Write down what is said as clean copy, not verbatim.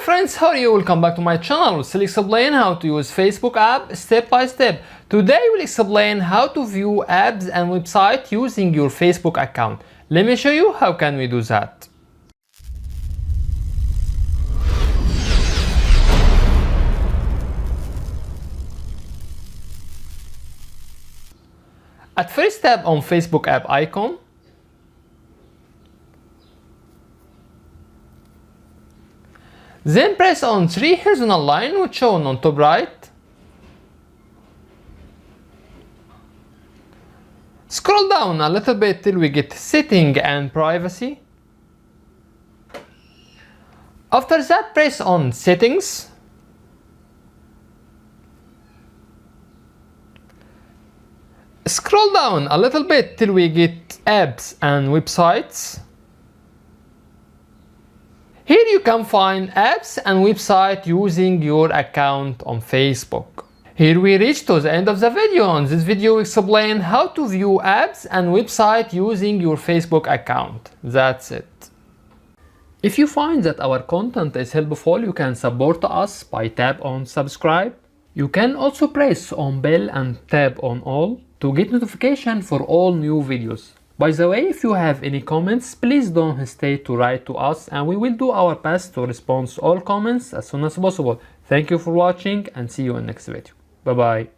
friends, how are you? Welcome back to my channel. We'll explain how to use Facebook app step by step. Today we'll explain how to view apps and website using your Facebook account. Let me show you how can we do that. At first, tap on Facebook app icon. Then press on 3 horizontal line which shown on top right. Scroll down a little bit till we get setting and privacy. After that, press on settings. Scroll down a little bit till we get apps and websites. Here you can find apps and websites using your account on Facebook. Here we reach to the end of the video. On this video we explain how to view apps and websites using your Facebook account. That's it. If you find that our content is helpful, you can support us by tap on subscribe. You can also press on bell and tap on all to get notification for all new videos. By the way, if you have any comments, please don't hesitate to write to us and we will do our best to respond to all comments as soon as possible. Thank you for watching and see you in the next video. Bye bye.